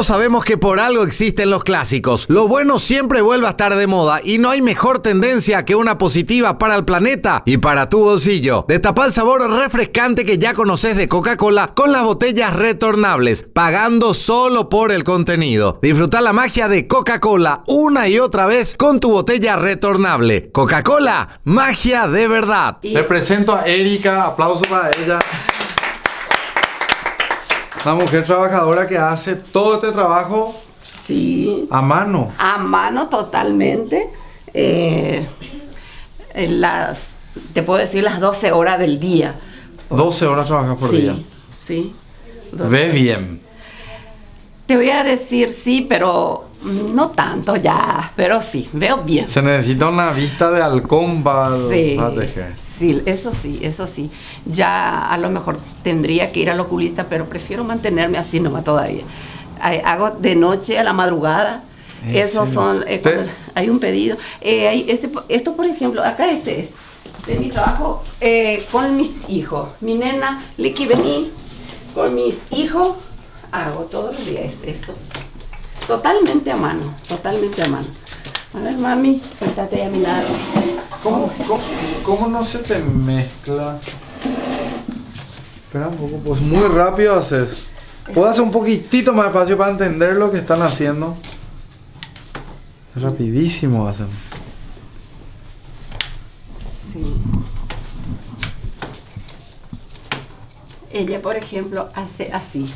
sabemos que por algo existen los clásicos. Lo bueno siempre vuelve a estar de moda y no hay mejor tendencia que una positiva para el planeta y para tu bolsillo. Destapa el sabor refrescante que ya conoces de Coca-Cola con las botellas retornables, pagando solo por el contenido. Disfruta la magia de Coca-Cola una y otra vez con tu botella retornable. Coca-Cola, magia de verdad. Le presento a Erika, aplauso para ella. Una mujer trabajadora que hace todo este trabajo sí, a mano. A mano totalmente. Te puedo decir las 12 horas del día. 12 horas trabajas por día. Sí. ¿Ves bien? Te voy a decir sí, pero no tanto ya, pero sí, veo bien. Se necesita una vista de halcón para tejer. Sí, eso sí. Ya a lo mejor tendría que ir al oculista, pero prefiero mantenerme así nomás todavía. Hago de noche a la madrugada. Esos son, hay un pedido. Esto, por ejemplo, acá este es de mi trabajo con mis hijos. Mi nena, Licky, vení, con mis hijos. Hago todos los días esto. Totalmente a mano. A ver, mami, sentate a mi lado. ¿Cómo no se te mezcla? Espera un poco, pues muy rápido haces. ¿Puedo hacer un poquitito más despacio para entender lo que están haciendo? Rapidísimo hacen. Sí. Ella, por ejemplo, hace así.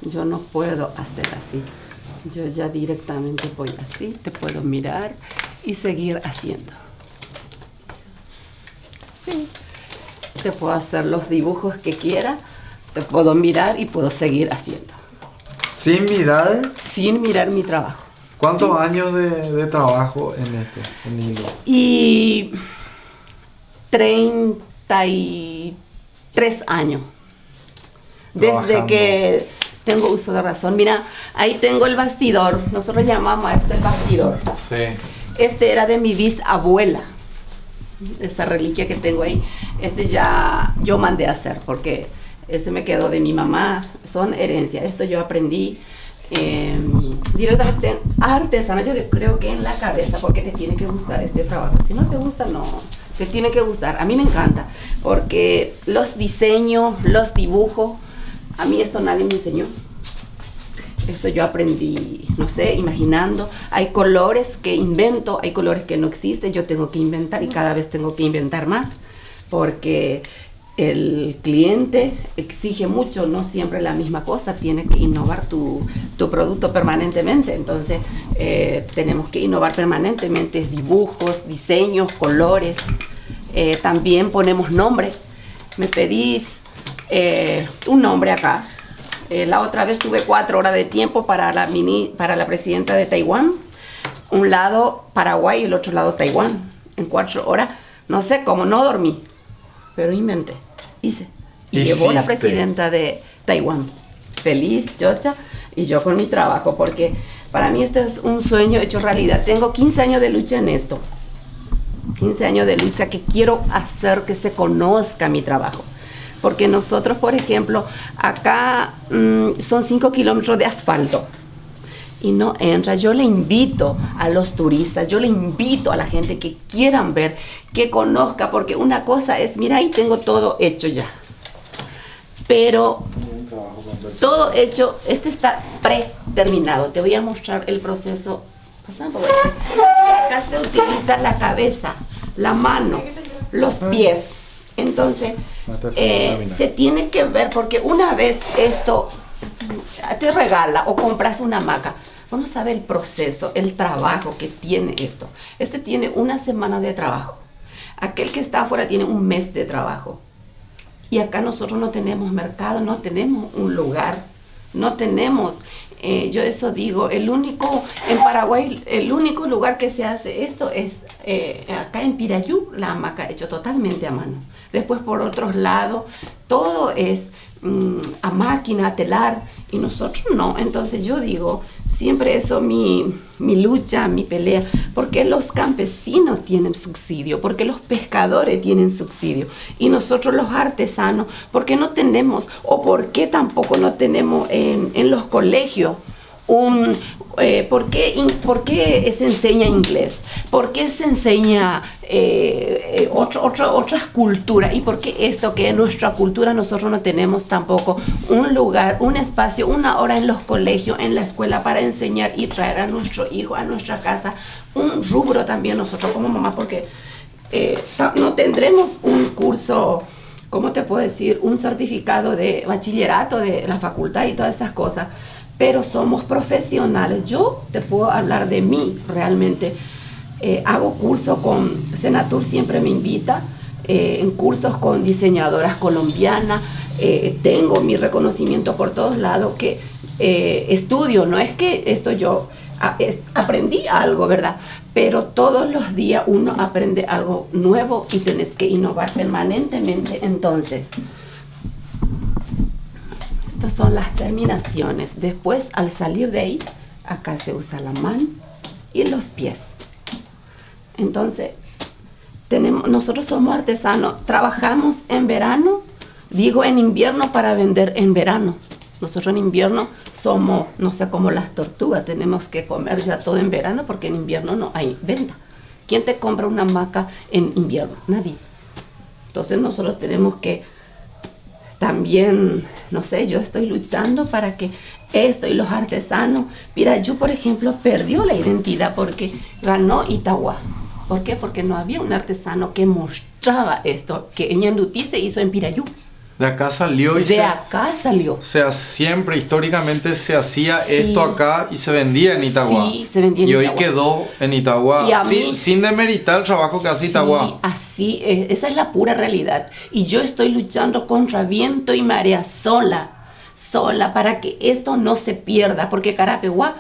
Yo no puedo hacer así. Yo ya directamente voy así, te puedo mirar y seguir haciendo. Sí. Te puedo hacer los dibujos que quiera, te puedo mirar y puedo seguir haciendo. ¿Sin mirar? Sin mirar mi trabajo. ¿Cuántos años de trabajo en hilo? Y 33 años. Desde que tengo uso de razón. Mira, ahí tengo el bastidor. Nosotros llamamos a este el bastidor. Sí. Este era de mi bisabuela. Esa reliquia que tengo ahí. Este ya yo mandé a hacer porque ese me quedó de mi mamá. Son herencias. Esto yo aprendí directamente artesana. Yo creo que en la cabeza, porque te tiene que gustar este trabajo. Si no te gusta, no. Te tiene que gustar. A mí me encanta porque los diseños, los dibujos, a mí esto nadie me enseñó. Esto yo aprendí, no sé, imaginando. Hay colores que invento, hay colores que no existen. Yo tengo que inventar y cada vez tengo que inventar más porque el cliente exige mucho, no siempre la misma cosa. Tiene que innovar tu producto permanentemente. Entonces, tenemos que innovar permanentemente. Dibujos, diseños, colores. También ponemos nombre. Me pedís un nombre acá. La otra vez tuve 4 horas de tiempo para la presidenta de Taiwán. Un lado Paraguay y el otro lado Taiwán. En 4 horas, no sé cómo, no dormí, pero inventé, hice. Y llevó la presidenta de Taiwán. Feliz, chocha, y yo con mi trabajo, porque para mí esto es un sueño hecho realidad. Tengo 15 años de lucha en esto. 15 años de lucha que quiero hacer que se conozca mi trabajo. Porque nosotros, por ejemplo, acá son 5 kilómetros de asfalto y no entra. Yo le invito a los turistas, yo le invito a la gente que quieran ver, que conozca, porque una cosa es, mira, ahí tengo todo hecho ya. Pero todo hecho, este está preterminado. Te voy a mostrar el proceso. Pasamos. Acá se utiliza la cabeza, la mano, los pies. Entonces, se tiene que ver, porque una vez esto te regala o compras una hamaca, uno sabe el proceso, el trabajo que tiene esto. Este tiene 1 semana de trabajo. Aquel que está afuera tiene 1 mes de trabajo. Y acá nosotros no tenemos mercado, no tenemos un lugar, no tenemos, yo eso digo, en Paraguay, el único lugar que se hace esto es acá en Pirayú, la hamaca hecho totalmente a mano. Después por otros lados, todo es a máquina, a telar, y nosotros no. Entonces yo digo, siempre eso mi lucha, mi pelea, porque los campesinos tienen subsidio, porque los pescadores tienen subsidio, y nosotros los artesanos, ¿por qué no tenemos, o por qué tampoco no tenemos en los colegios ¿Por qué se enseña inglés? ¿Por qué se enseña otras culturas? ¿Y por qué esto que en nuestra cultura nosotros no tenemos tampoco un lugar, un espacio, una hora en los colegios, en la escuela para enseñar y traer a nuestro hijo a nuestra casa? Un rubro también nosotros como mamá, porque no tendremos un curso, ¿cómo te puedo decir? Un certificado de bachillerato de la facultad y todas esas cosas. Pero somos profesionales. Yo te puedo hablar de mí realmente. Hago cursos con Senatur, siempre me invita, en cursos con diseñadoras colombianas. Tengo mi reconocimiento por todos lados que estudio. No es que esto yo aprendí algo, ¿verdad? Pero todos los días uno aprende algo nuevo y tienes que innovar permanentemente. Entonces, estas son las terminaciones. Después, al salir de ahí, acá se usa la mano y los pies. Entonces, nosotros somos artesanos. Trabajamos en verano, digo en invierno para vender en verano. Nosotros en invierno somos, no sé, como las tortugas. Tenemos que comer ya todo en verano porque en invierno no hay venta. ¿Quién te compra una hamaca en invierno? Nadie. Entonces, nosotros tenemos que también, no sé, yo estoy luchando para que esto y los artesanos. Pirayú, por ejemplo, perdió la identidad porque ganó Itagua. ¿Por qué? Porque no había un artesano que mostraba esto, que Ñandutí se hizo en Pirayú. De acá salió y acá salió. O sea, siempre históricamente se hacía esto acá y se vendía en Itagua. Sí, se vendía en Itagua. Y hoy quedó en Itagua sin demeritar el trabajo que hace Itagua. Así es, esa es la pura realidad. Y yo estoy luchando contra viento y marea sola para que esto no se pierda, porque Carapeguá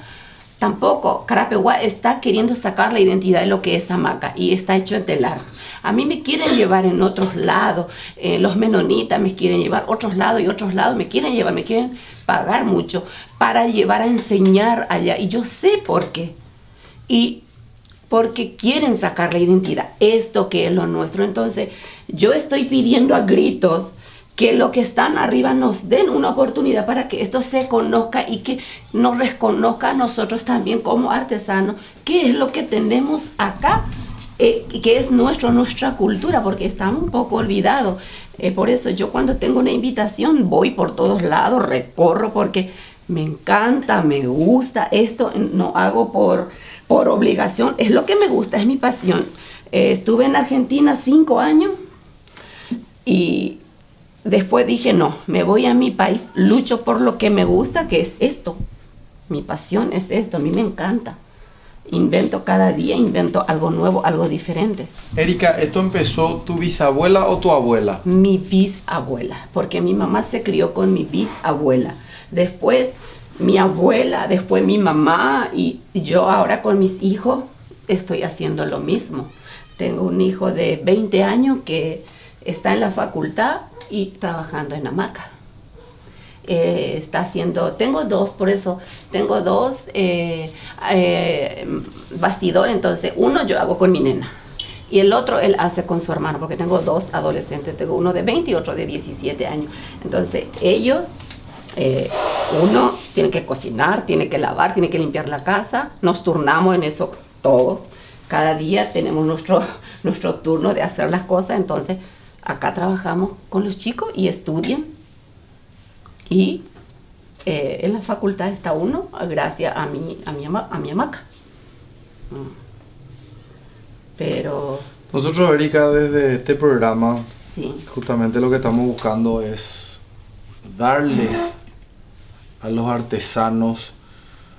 tampoco. Carapeguá está queriendo sacar la identidad de lo que es hamaca y está hecho de telar. A mí me quieren llevar en otros lados, los menonitas me quieren llevar otros lados y otros lados me quieren llevar, me quieren pagar mucho para llevar a enseñar allá. Y yo sé por qué. Y porque quieren sacar la identidad, esto que es lo nuestro. Entonces, yo estoy pidiendo a gritos que los que están arriba nos den una oportunidad para que esto se conozca y que nos reconozca a nosotros también como artesanos, qué es lo que tenemos acá, que es nuestra cultura, porque estamos un poco olvidados. Por eso yo cuando tengo una invitación voy por todos lados, recorro, porque me encanta, me gusta. Esto no hago por obligación, es lo que me gusta, es mi pasión. Estuve en Argentina 5 años y después dije, no, me voy a mi país, lucho por lo que me gusta, que es esto. Mi pasión es esto, a mí me encanta. Invento cada día, invento algo nuevo, algo diferente. Erika, ¿esto empezó tu bisabuela o tu abuela? Mi bisabuela, porque mi mamá se crió con mi bisabuela. Después mi abuela, después mi mamá y yo ahora con mis hijos estoy haciendo lo mismo. Tengo un hijo de 20 años que está en la facultad y trabajando en hamaca. Tengo dos, por eso tengo dos bastidores. Entonces uno yo hago con mi nena y el otro él hace con su hermano, porque tengo 2 adolescentes, tengo uno de 20 y otro de 17 años. Entonces ellos, uno tiene que cocinar, tiene que lavar, tiene que limpiar la casa, nos turnamos en eso todos, cada día tenemos nuestro turno de hacer las cosas. Entonces acá trabajamos con los chicos y estudian. Y en la facultad está uno gracias a mi hamaca. Pero nosotros, Erika, desde este programa, sí, justamente lo que estamos buscando es darles a los artesanos,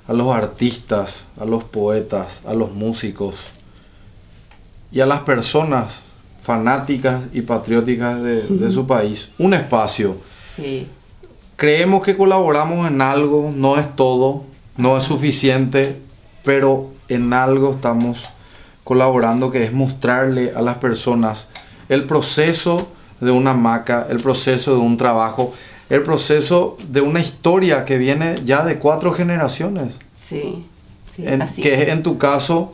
a los artistas, a los poetas, a los músicos y a las personas fanáticas y patrióticas de su país un espacio. Sí. Creemos que colaboramos en algo, no es todo, no es suficiente, pero en algo estamos colaborando, que es mostrarle a las personas el proceso de una hamaca, el proceso de un trabajo, el proceso de una historia que viene ya de 4 generaciones. Sí, sí, así que es en tu caso.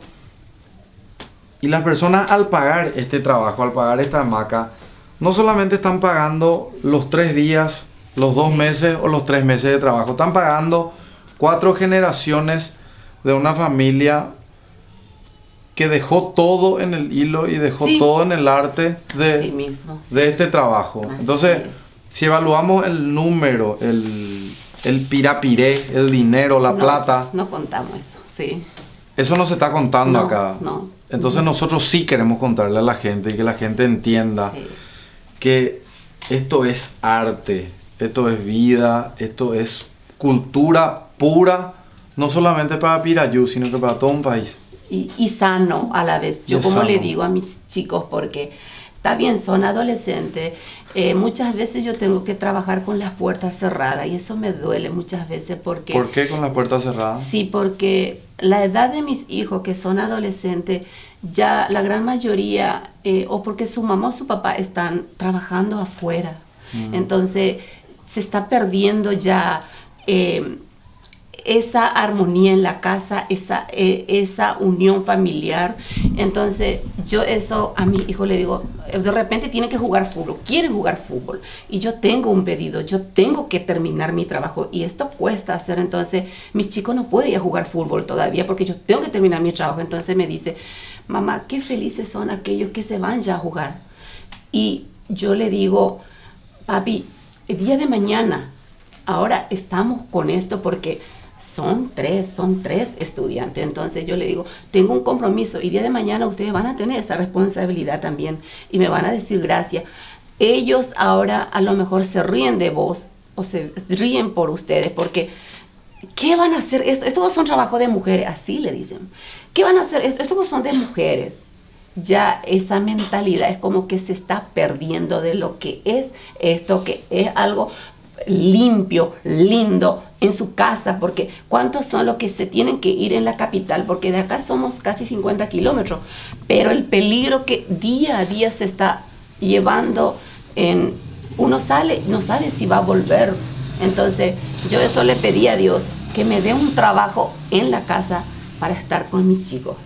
Y las personas al pagar este trabajo, al pagar esta hamaca, no solamente están pagando los 3 días, los 2 meses o los 3 meses de trabajo, están pagando 4 generaciones de una familia que dejó todo en el hilo y dejó todo en el arte de este trabajo. Así Entonces, si evaluamos el número, el pirapiré, el dinero, la plata... No contamos eso, sí. Eso no se está contando acá. No. Entonces nosotros sí queremos contarle a la gente y que la gente entienda que esto es arte, esto es vida, esto es cultura pura, no solamente para Pirayú, sino que para todo un país. Y sano a la vez. Yo como le digo a mis chicos, porque está bien, son adolescentes, muchas veces yo tengo que trabajar con las puertas cerradas y eso me duele muchas veces porque... ¿Por qué con las puertas cerradas? Sí, porque la edad de mis hijos que son adolescentes, ya la gran mayoría, o porque su mamá o su papá están trabajando afuera. Entonces se está perdiendo ya esa armonía en la casa, esa unión familiar. Entonces yo eso a mi hijo le digo, de repente tiene que jugar fútbol, quiere jugar fútbol y yo tengo un pedido, yo tengo que terminar mi trabajo y esto cuesta hacer. Entonces mis chicos no pueden ir a jugar fútbol todavía porque yo tengo que terminar mi trabajo. Entonces me dice, mamá, qué felices son aquellos que se van ya a jugar. Y yo le digo, papi, el día de mañana, ahora estamos con esto porque son tres estudiantes. Entonces yo le digo, tengo un compromiso y día de mañana ustedes van a tener esa responsabilidad también y me van a decir gracias. Ellos ahora a lo mejor se ríen de vos o se ríen por ustedes porque ¿qué van a hacer? Estos son trabajo de mujeres, así le dicen. ¿Qué van a hacer? Estos son de mujeres. Ya esa mentalidad es como que se está perdiendo de lo que es esto, que es algo limpio, lindo en su casa, porque ¿cuántos son los que se tienen que ir en la capital? Porque de acá somos casi 50 kilómetros, pero el peligro que día a día se está llevando, uno sale, no sabe si va a volver. Entonces yo eso le pedí a Dios, que me dé un trabajo en la casa para estar con mis chicos.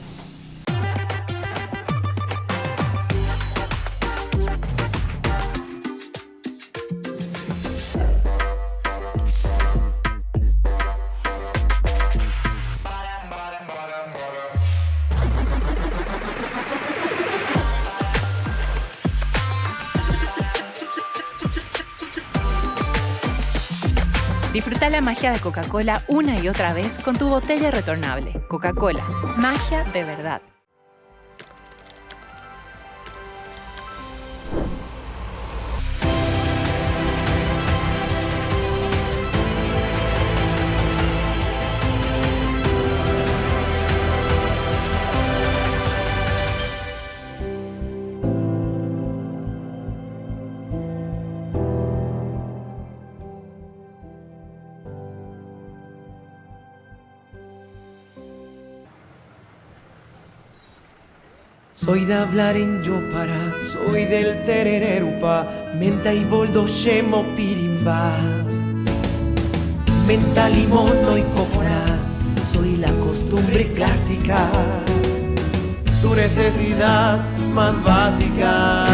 Disfruta la magia de Coca-Cola una y otra vez con tu botella retornable. Coca-Cola, magia de verdad. Soy de hablar en Yopara, soy del terererupa, menta y boldo shemo pirimba. Menta, limón y cocora, soy la costumbre clásica, tu necesidad más básica.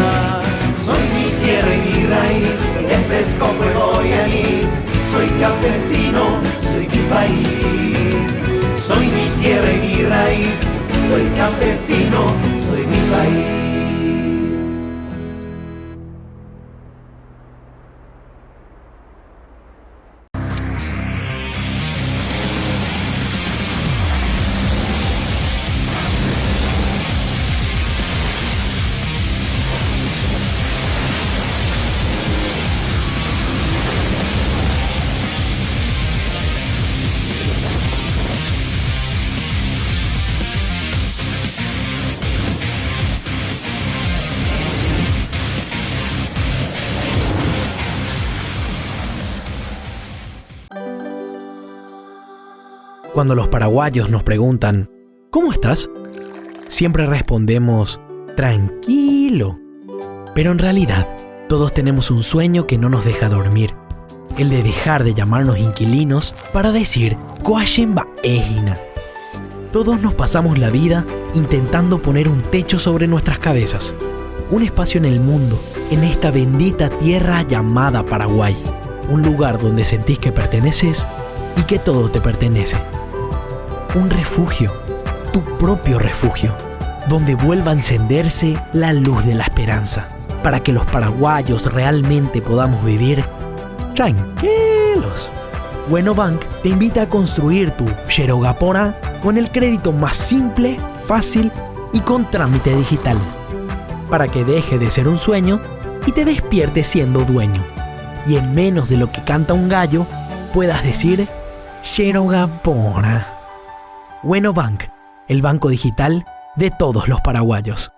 Soy mi tierra y mi raíz, de fresco, fuego y anís. Soy campesino, soy mi país. Soy mi tierra y mi raíz, soy campesino, soy mi país. Cuando los paraguayos nos preguntan, ¿cómo estás?, siempre respondemos, tranquilo. Pero en realidad, todos tenemos un sueño que no nos deja dormir. El de dejar de llamarnos inquilinos para decir, Coachemba Ejina. Todos nos pasamos la vida intentando poner un techo sobre nuestras cabezas. Un espacio en el mundo, en esta bendita tierra llamada Paraguay. Un lugar donde sentís que perteneces y que todo te pertenece. Un refugio, tu propio refugio, donde vuelva a encenderse la luz de la esperanza, para que los paraguayos realmente podamos vivir tranquilos. Bueno Bank te invita a construir tu Xerogapora con el crédito más simple, fácil y con trámite digital, para que deje de ser un sueño y te despierte siendo dueño. Y en menos de lo que canta un gallo, puedas decir Xerogapora. Bueno Bank, el banco digital de todos los paraguayos.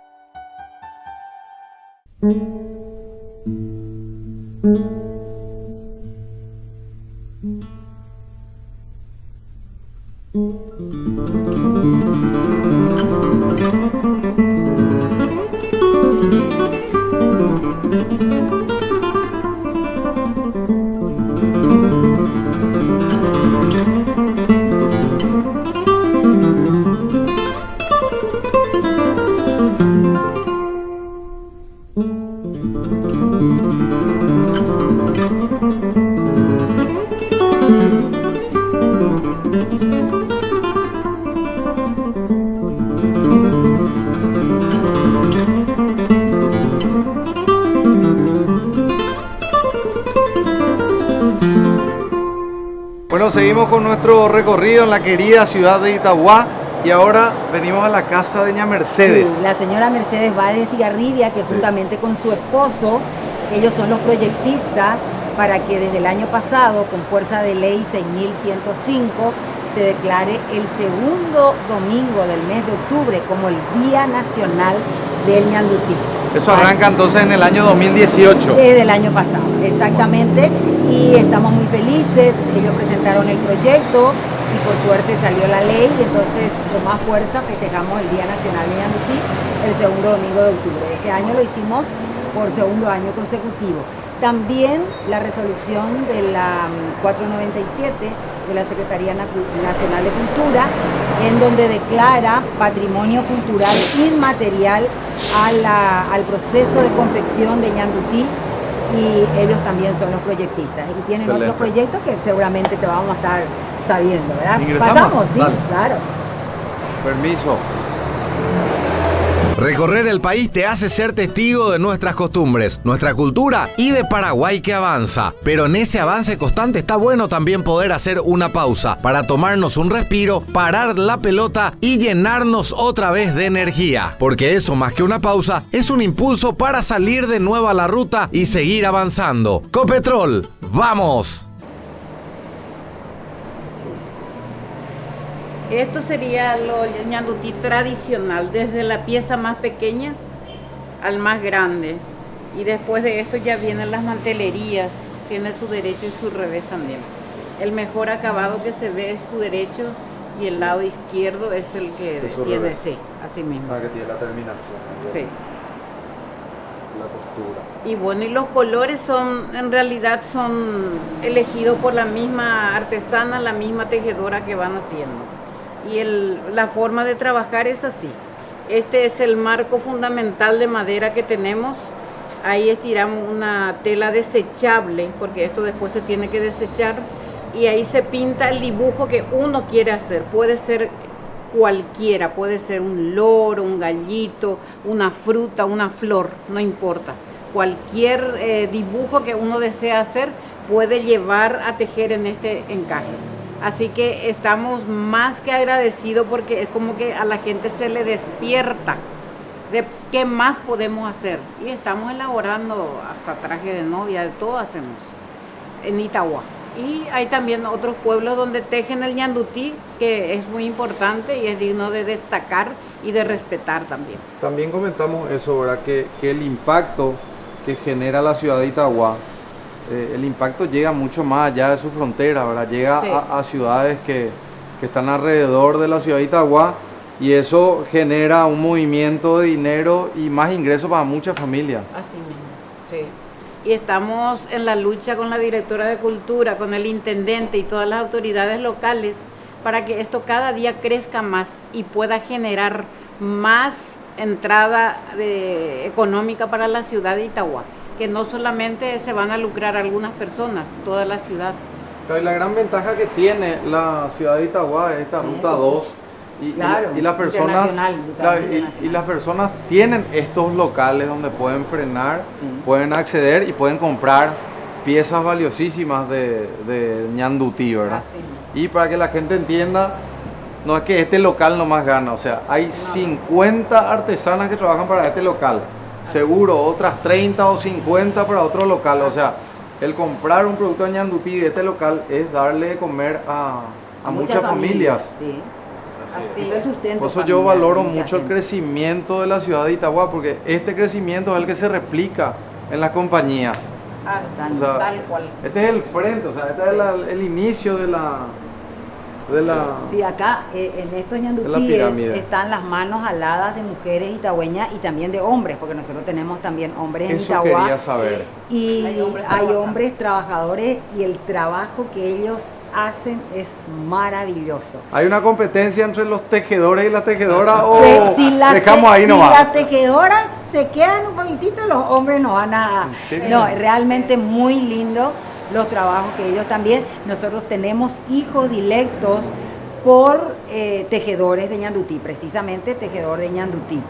Bueno, seguimos con nuestro recorrido en la querida ciudad de Itagua y ahora venimos a la casa de doña Mercedes. Sí, la señora Mercedes Báez Estigarribia, que juntamente con su esposo, ellos son los proyectistas para que desde el año pasado, con fuerza de ley 6105, se declare el segundo domingo del mes de octubre como el Día Nacional del Ñandutí. Eso arranca entonces en el año 2018. Desde el año pasado, exactamente. Y estamos muy felices. Ellos presentaron el proyecto y por suerte salió la ley. Y entonces, con más fuerza, festejamos el Día Nacional de Ñandutí el segundo domingo de octubre. Este año lo hicimos por segundo año consecutivo. También la resolución de la 497 de la Secretaría Nacional de Cultura, en donde declara patrimonio cultural inmaterial al proceso de confección de Ñandutí, y ellos también son los proyectistas y tienen Excelente. otros proyectos que seguramente te vamos a estar sabiendo, ¿verdad? ¿Ingresamos? Pasamos, sí, Vale. claro. Permiso. Recorrer el país te hace ser testigo de nuestras costumbres, nuestra cultura y de Paraguay que avanza. Pero en ese avance constante está bueno también poder hacer una pausa para tomarnos un respiro, parar la pelota y llenarnos otra vez de energía. Porque eso, más que una pausa, es un impulso para salir de nuevo a la ruta y seguir avanzando. Copetrol, ¡vamos! Esto sería lo ñandutí tradicional, desde la pieza más pequeña al más grande. Y después de esto ya vienen las mantelerías, tiene su derecho y su revés también. El mejor acabado que se ve es su derecho y el lado izquierdo es el que Es su tiene, revés. sí, así mismo. Que tiene la terminación. Sí. La costura. Y bueno, y los colores en realidad son elegidos por la misma artesana, la misma tejedora que van haciendo. Y la forma de trabajar es así. Este es el marco fundamental de madera que tenemos. Ahí estiramos una tela desechable, porque esto después se tiene que desechar. Y ahí se pinta el dibujo que uno quiere hacer. Puede ser cualquiera, puede ser un loro, un gallito, una fruta, una flor, no importa. Cualquier dibujo que uno desea hacer puede llevar a tejer en este encaje. Así que estamos más que agradecidos porque es como que a la gente se le despierta de qué más podemos hacer. Y estamos elaborando hasta traje de novia, de todo hacemos en Itagua. Y hay también otros pueblos donde tejen el ñandutí, que es muy importante y es digno de destacar y de respetar también. También comentamos eso, ¿verdad? Que el impacto que genera la ciudad de Itagua, el impacto llega mucho más allá de su frontera, ¿verdad? Llega Sí. a ciudades que están alrededor de la ciudad de Itagua y eso genera un movimiento de dinero y más ingresos para muchas familias. Así mismo, sí. Y estamos en la lucha con la directora de Cultura, con el intendente y todas las autoridades locales para que esto cada día crezca más y pueda generar más entrada económica para la ciudad de Itagua, que no solamente se van a lucrar algunas personas, toda la ciudad. Claro, y la gran ventaja que tiene la ciudad de Itagua es esta ruta 2 y las personas y las personas tienen estos locales donde pueden frenar, pueden acceder y pueden comprar piezas valiosísimas de ñandutí, ¿verdad? Así. Y para que la gente entienda, no es que este local nomás gana, o sea, hay 50 artesanas que trabajan para este local, seguro otras 30 o 50 para otro local, o sea, el comprar un producto de ñandutí de este local es darle de comer a muchas familias. Sí. Así Es el sustento Por eso familiar yo valoro de mucha mucho el gente. crecimiento de la ciudad de Itagua, porque este crecimiento es el que se replica en las compañías. Así, O sea, tal cual. este es el frente, o sea, este es el inicio de la... Sí, acá en estos la ñandutíes pirámide. están las manos aladas de mujeres itagüeñas y también de hombres, porque nosotros tenemos también hombres en Eso Itagua. quería saber. Y Hay hombres hay trabajando. hombres trabajadores y el trabajo que ellos hacen es maravilloso. ¿Hay una competencia entre los tejedores y las tejedoras o Que si las dejamos ahí si nomás? las tejedoras se quedan un poquitito, los hombres no van a... ¿En serio? No, realmente muy lindo los trabajos que ellos también. Nosotros tenemos hijos directos por tejedores de ñandutí, precisamente tejedor de ñandutí.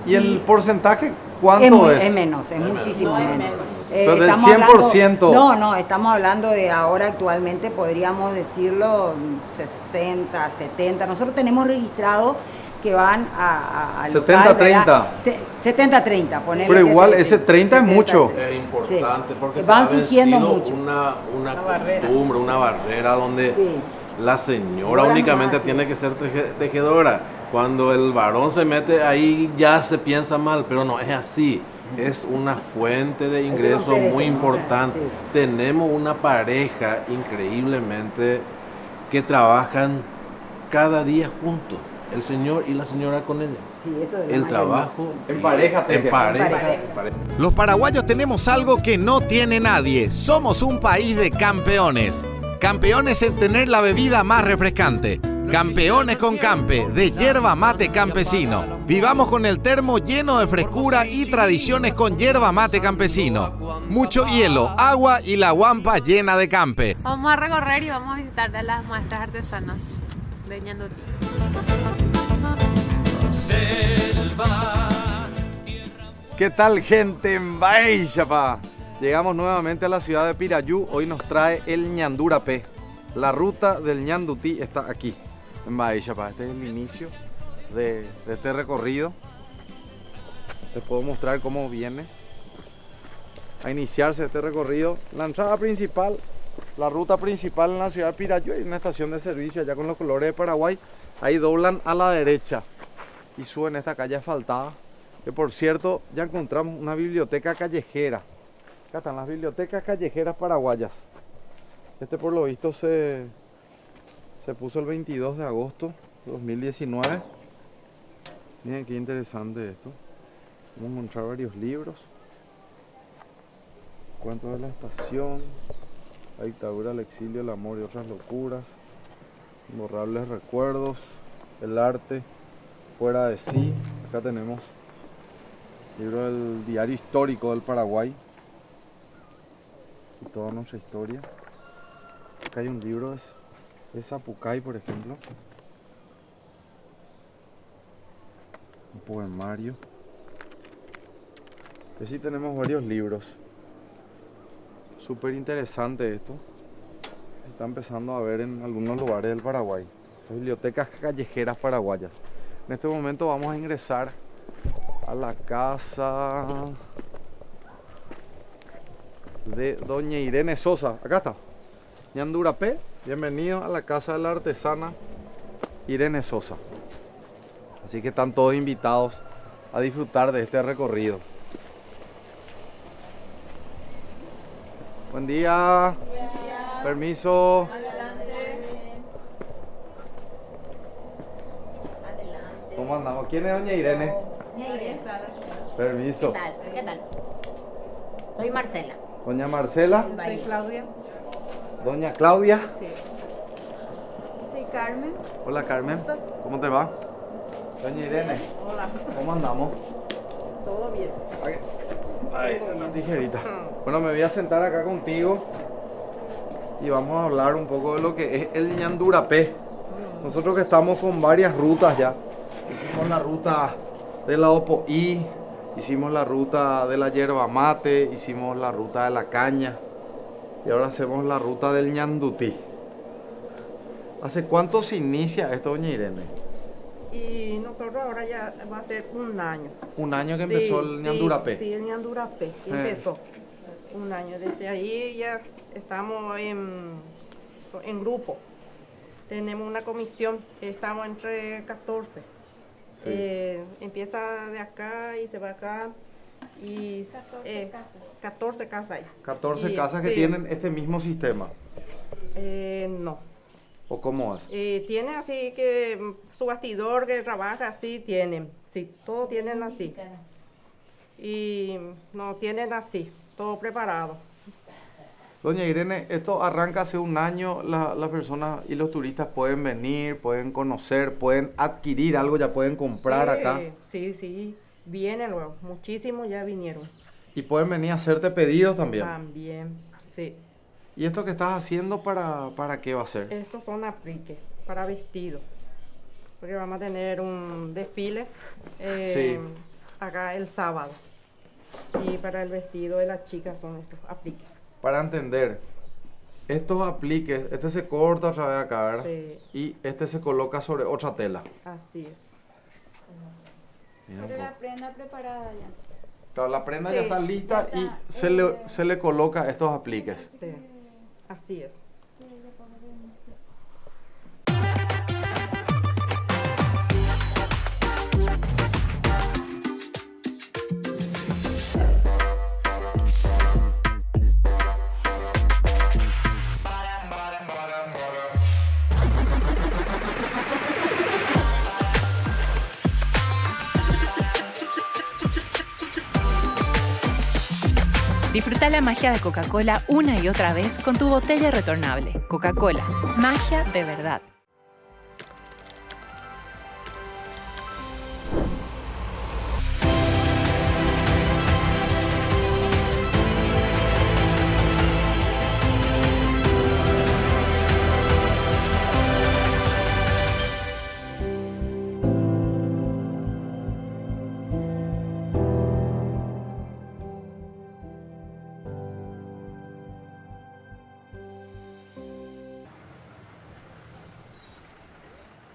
¿Y el porcentaje cuánto es? Es menos, es muchísimo No, es menos. menos. Pero del estamos 100%. No, estamos hablando de ahora actualmente, podríamos decirlo 60, 70. Nosotros tenemos registrado que van al 70-30. 70-30, ponele. Pero que igual se- ese 30 es 70-30. mucho. Es importante porque Van se ha surgiendo vencido mucho. una barrera. costumbre, una barrera donde Sí. la señora Ahora únicamente nomás, sí. tiene que ser tejedora. Cuando el varón se mete ahí ya se piensa mal, pero no es así. Es una fuente de ingreso romper muy ese, ¿no? importante. Sí. Tenemos una pareja increíblemente que trabajan cada día juntos, el señor y la señora con ella. Sí, eso es lo El más trabajo En pareja, en teje. pareja, En pareja. en pareja. Los paraguayos tenemos algo que no tiene nadie. Somos un país de campeones. Campeones en tener la bebida más refrescante. Campeones con Campe, de yerba mate campesino. Vivamos con el termo lleno de frescura y tradiciones con yerba mate campesino. Mucho hielo, agua y la guampa llena de Campe. Vamos a recorrer y vamos a visitar a las maestras artesanas de ñandutí. ¿Qué tal, gente en Baixapa? Llegamos nuevamente a la ciudad de Pirayú. Hoy nos trae el ñandurapé. La ruta del ñandutí está aquí, en Baixapa. Este es el inicio de este recorrido. Les puedo mostrar cómo viene a iniciarse este recorrido. La entrada principal, la ruta principal en la ciudad de Pirayú. Hay una estación de servicio allá con los colores de Paraguay. Ahí doblan a la derecha y suben esta calle asfaltada. Que por cierto, ya encontramos una biblioteca callejera. Acá están las bibliotecas callejeras paraguayas. Este por lo visto se puso el 22 de agosto de 2019. Miren qué interesante esto. Vamos a encontrar varios libros. Cuentos de la estación, la dictadura, el exilio, el amor y otras locuras. Imborrables recuerdos, el arte fuera de sí. Acá tenemos libro del diario histórico del Paraguay y toda nuestra historia. Acá hay un libro de Zapucay, por ejemplo, un poemario. Y sí tenemos varios libros. Súper interesante esto. Se está empezando a ver en algunos lugares del Paraguay. Las bibliotecas callejeras paraguayas. En este momento vamos a ingresar a la casa de doña Irene Sosa. Acá está. Ñandurapé, bienvenido a la casa de la artesana Irene Sosa. Así que están todos invitados a disfrutar de este recorrido. Buen día. Permiso. ¿Cómo andamos? ¿Quién es doña Irene? Permiso. ¿Qué tal? Soy Marcela. Doña Marcela. Soy Claudia. Doña Claudia. Sí. Soy Carmen. Hola Carmen. ¿Cómo te va? Doña Irene. Hola. ¿Cómo andamos? Todo bien. Ahí está la tijerita. Bueno, me voy a sentar acá contigo. y vamos a hablar un poco de lo que es el ñandurapé. Nosotros que estamos con varias rutas ya. Hicimos la ruta de la Opoí, hicimos la ruta de la yerba mate, hicimos la ruta de la caña y ahora hacemos la ruta del ñandutí. ¿Hace cuánto se inicia esto, doña Irene? Y nosotros ahora ya va a ser un año. Un año que empezó el ñandurapé. Sí, el ñandurapé empezó. Un año. Desde ahí ya estamos en grupo. Tenemos una comisión, estamos entre 14. Sí. Empieza de acá y se va acá. Y 14 casas hay. 14 casas que tienen este mismo sistema. No. ¿O cómo es? Tiene así que su bastidor que trabaja así, tienen. Sí, todos tienen así. Y no tienen así, todo preparado. Doña Irene, esto arranca hace un año, las personas y los turistas pueden venir, pueden conocer, pueden adquirir algo, ya pueden comprar acá. Sí, vienen luego, muchísimos ya vinieron. Y pueden venir a hacerte pedidos también. También, sí. ¿Y esto que estás haciendo para qué va a ser? Estos son apliques para vestidos, porque vamos a tener un desfile acá el sábado. Y para el vestido de las chicas son estos apliques. Para entender, estos apliques, este se corta otra vez acá, ¿verdad? Sí. Y este se coloca sobre otra tela. Así es. Sobre la prenda preparada ya. Claro, la prenda Sí, ya está lista ya y está. se le coloca estos apliques. Sí. Así es. Disfruta la magia de Coca-Cola una y otra vez con tu botella retornable. Coca-Cola, magia de verdad.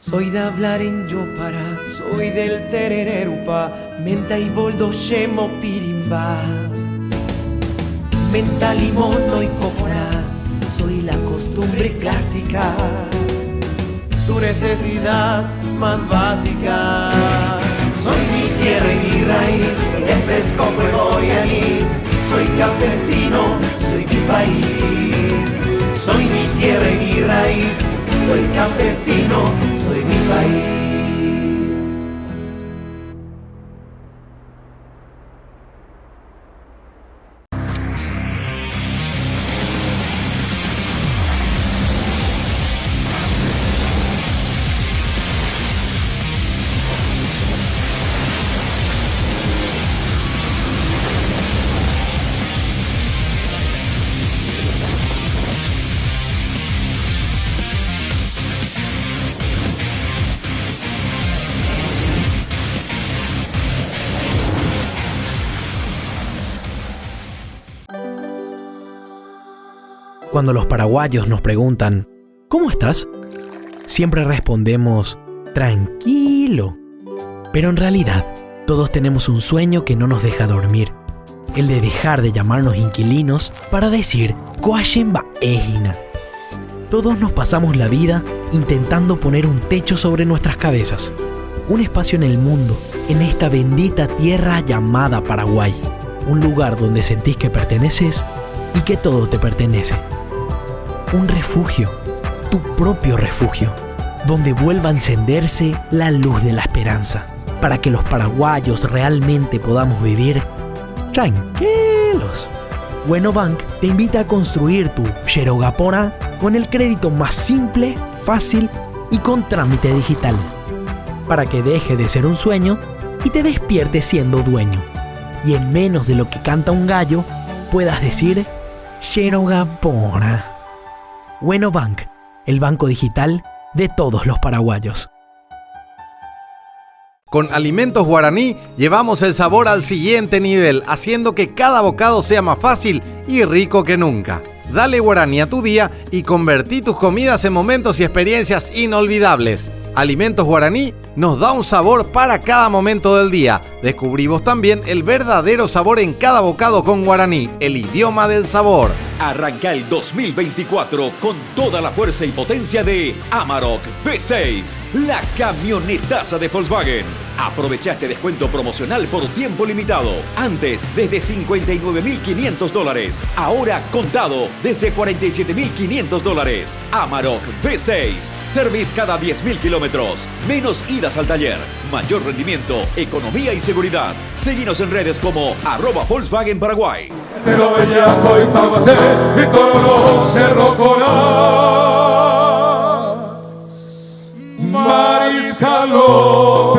Soy de hablar en Yopara, soy del terererupa, menta y boldo shemo pirimba. Menta, limón, y cocora, soy la costumbre clásica, tu necesidad más básica. Soy mi tierra y mi raíz, el fresco fuego y anís. Soy campesino, soy mi país. Soy mi tierra y mi raíz. Soy campesino, soy mi país. Cuando los paraguayos nos preguntan, ¿cómo estás? Siempre respondemos, tranquilo. Pero en realidad, todos tenemos un sueño que no nos deja dormir. El de dejar de llamarnos inquilinos para decir, Coachemba Ejina. Todos nos pasamos la vida intentando poner un techo sobre nuestras cabezas. Un espacio en el mundo, en esta bendita tierra llamada Paraguay. Un lugar donde sentís que perteneces y que todo te pertenece. Un refugio, tu propio refugio, donde vuelva a encenderse la luz de la esperanza, para que los paraguayos realmente podamos vivir tranquilos. Bueno Bank te invita a construir tu Xerogapora con el crédito más simple, fácil y con trámite digital, para que deje de ser un sueño y te despiertes siendo dueño. Y en menos de lo que canta un gallo, puedas decir Xerogapora. Bueno Bank, el banco digital de todos los paraguayos. Con Alimentos Guaraní llevamos el sabor al siguiente nivel, haciendo que cada bocado sea más fácil y rico que nunca. Dale Guaraní a tu día y convertí tus comidas en momentos y experiencias inolvidables. Alimentos Guaraní nos da un sabor para cada momento del día. Descubrimos también el verdadero sabor en cada bocado con Guaraní, el idioma del sabor. Arranca el 2024 con toda la fuerza y potencia de Amarok V6, la camionetaza de Volkswagen. Aprovecha este descuento promocional por tiempo limitado. Antes, desde $59.500. Ahora, contado, desde $47.500. Amarok V6. Service cada 10.000 kilómetros. Menos idas al taller. Mayor rendimiento, economía y seguridad. Seguinos en redes como @Volkswagen Paraguay. Te lo bellaco y Tabaté y todo Cerro Corá. Mariscalo,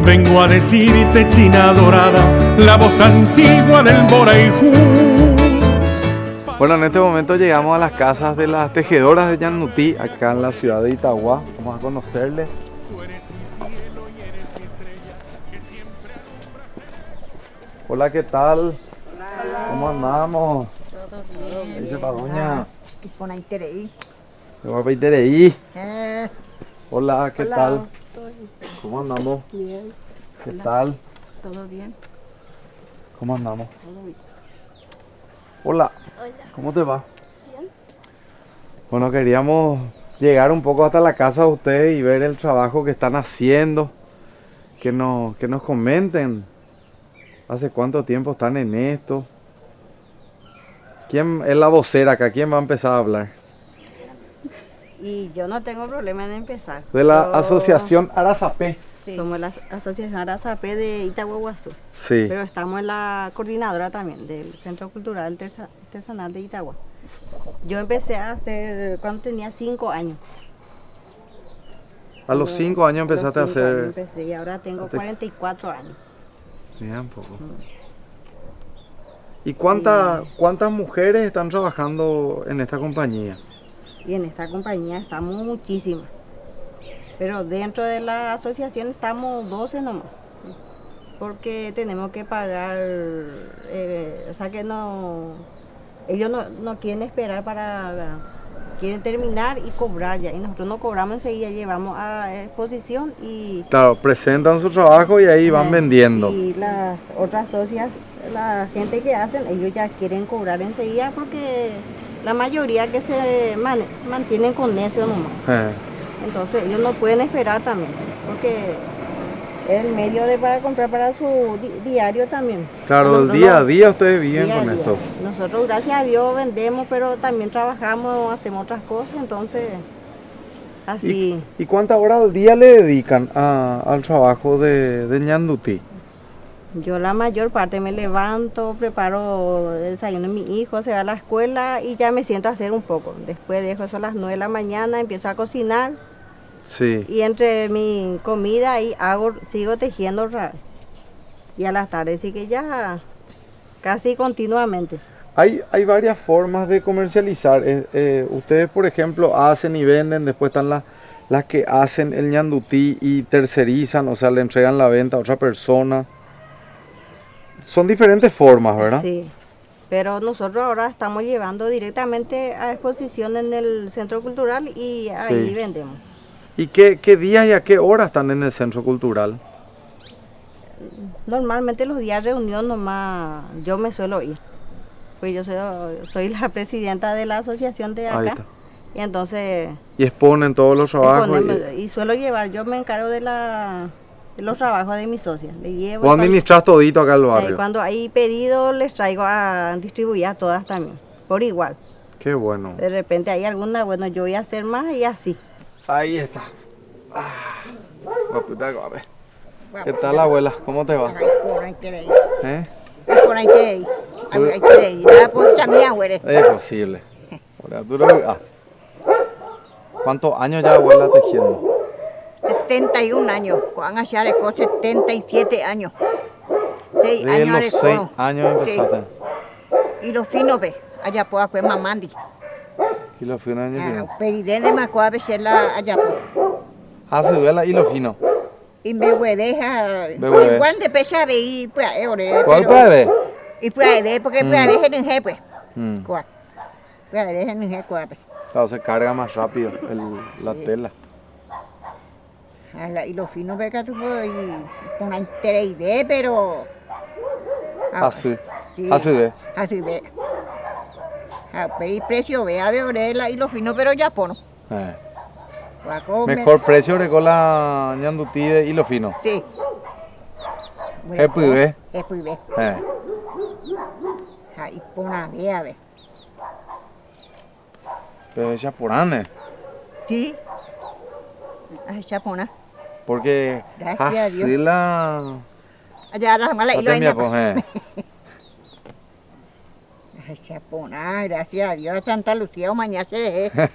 vengo a decirte, China dorada, la voz antigua del Boraiju. Bueno, en este momento llegamos a las casas de las tejedoras de Ñandutí, acá en la ciudad de Itagua. Vamos a conocerles. Hola, ¿qué tal? Hola. ¿Cómo andamos? Todo bien. Dice Pagoña. Con Aitereí. Hola, ¿qué Hola. tal? Todo bien. ¿Cómo andamos? Bien. ¿Qué Hola. tal? Todo bien. ¿Cómo andamos? Todo bien. Hola. ¿Cómo te va? Bien. Bueno, queríamos llegar un poco hasta la casa de ustedes y ver el trabajo que están haciendo. Que nos comenten. ¿Hace cuánto tiempo están en esto? ¿Quién es la vocera acá? ¿Quién va a empezar a hablar? Y yo no tengo problema en empezar. De la Yo- asociación Arazapé. Sí. Somos la Asociación Arazapé de Itahuahuazú. Sí. Pero estamos en la coordinadora también del Centro Cultural Artesanal de Itagua. Yo empecé a hacer cuando tenía 5 años. A los 5 años los empezaste a 5 años hacer... empecé y ahora tengo 44 años. Mira un poco. ¿Y cuántas mujeres están trabajando en esta compañía? Y en esta compañía estamos muchísimas. Pero dentro de la asociación estamos 12 nomás. ¿Sí? Porque tenemos que pagar, o sea que no, ellos no quieren esperar quieren terminar y cobrar ya. Y nosotros no cobramos enseguida, llevamos a exposición y... Claro, presentan su trabajo y ahí van vendiendo. Y las otras socias, la gente que hacen, ellos ya quieren cobrar enseguida porque la mayoría que se mantienen con eso nomás. Entonces ellos no pueden esperar también, porque es el medio para comprar para su diario también. Claro, Nosotros del día a día ustedes viven día a con día. esto. Nosotros gracias a Dios vendemos, pero también trabajamos, hacemos otras cosas, entonces así. ¿Y cuántas horas al día le dedican al trabajo de Ñandutí? Yo la mayor parte me levanto, preparo el desayuno de mi hijo, se va a la escuela y ya me siento a hacer un poco. Después dejo eso a las 9 de la mañana, empiezo a cocinar. Sí. Y entre mi comida ahí sigo tejiendo otra vez. Y a las tardes sí que ya casi continuamente. Hay varias formas de comercializar. Ustedes, por ejemplo, hacen y venden, después están las que hacen el Ñandutí y tercerizan, o sea, le entregan la venta a otra persona. Son diferentes formas, ¿verdad? Sí, pero nosotros ahora estamos llevando directamente a exposición en el Centro Cultural y ahí Sí. vendemos. ¿Y qué días y a qué hora están en el Centro Cultural? Normalmente los días de reunión nomás yo me suelo ir, pues yo soy la presidenta de la asociación de Ahí acá, está. y entonces Y exponen todos los trabajos. y suelo llevar, yo me encargo de los trabajos de mis socias, le llevo. Vos administras todito acá el barrio. Cuando hay pedidos les traigo a distribuir a todas también, por igual. Qué bueno. De repente hay alguna, bueno, yo voy a hacer más y así. Ahí está. Guapita, guape. ¿Qué tal, abuela? ¿Cómo te va? ¿Eh? Es posible. ¿Cuántos años ya, abuela, tejiendo? 71 años. Con Achareco, 77 años. 6 De años los 6 años empezaste. Sí. Y los finos, ve. Allá pues, fue mamandi. Y los finos años. Peridene me acuerdo de la allá pues. Se duela y los finos. Y me huedeja. Huede. Igual de pecha de ahí, pues, ¿Cuál puede? Y puede, porque puede dejar en G, pues. Claro, Puede dejar en G, pues. se carga más rápido la tela. Y los finos, ve que tú puedes con una 3D, pero. Así. Sí, Así ve. Así ve. Y precio, ve a ver, y los finos, pero ya pono. Mejor precio de la ñandutí y lo fino. Sí. Es pude. Es pude. Ahí pona de a ver. Pero es japonés. Sí. Es japonés. Porque así la. Allá la mala y lo hay. Es japonés, gracias a Dios. Santa Lucía o mañana se deje.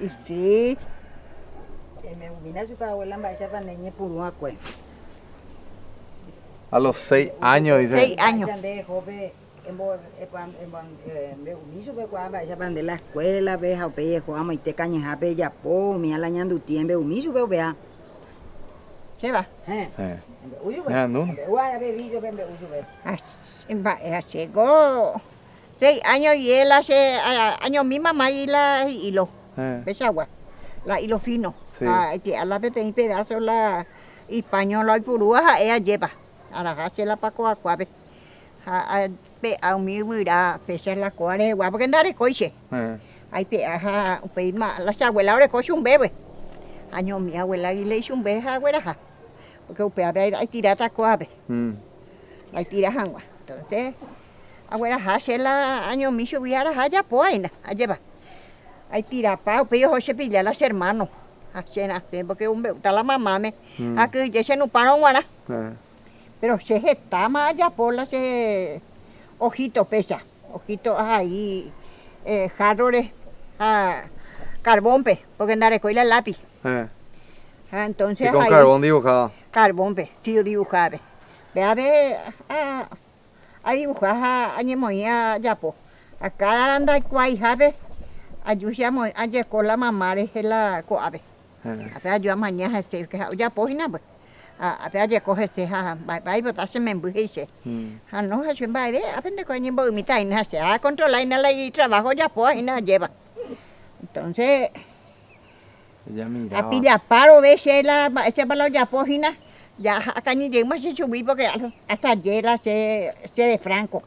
Y sí. A los 6 años, dice. 6 años. La escuela, veja, ope, jugamos y te cañas, ya po, mi ala ñandu tiembe, umisu, veo, vea. ¿Se va? Ya, no. Llegó 6 años y él hace años mi mamá y la hilo. Pesagua. La hilo fino. Sí. Que a la vez tenía pedazos la y pañuelo y purúa, ella lleva. A la hace la paco a cuave. A mi huira, pese la cuare, guapo que andar coche. Hay pe, la abuela ahora coche un bebé. Año mi abuela y le hizo un bebé a güera. Porque usted hay tirata cuave. Hay tiras agua. Entonces, abuela hace la año mi subiera allá poina, allá va. Hay tirapa, pero yo se pilla las hermanos. Porque está la mamá me. Aquí ya se no para guana. Pero se está más allá por las ojitos pesa. Ojitos ahí, jarrones, carbón pe, porque andar con el lápiz. Entonces ¿Y con ahí, carbón dibujado? Carbón pe, sí dibujado. Ve a ver, a dibujar a ñemoía ya po. Acá anda cuay jabe. Ayúdame a llegar la mamá de la coave. A ver, yo mañana se que ya pojina pues. A ver, ya coge se ha, va y botarse me embuje. No, es un baile, a ver, con ñembo mi taina se ha controlado y nada y trabajo ya pojina lleva. Entonces, a pilla paro ve ese balón ya pojina, ya acá ni llegamos a subir porque hasta ayer se de Franco.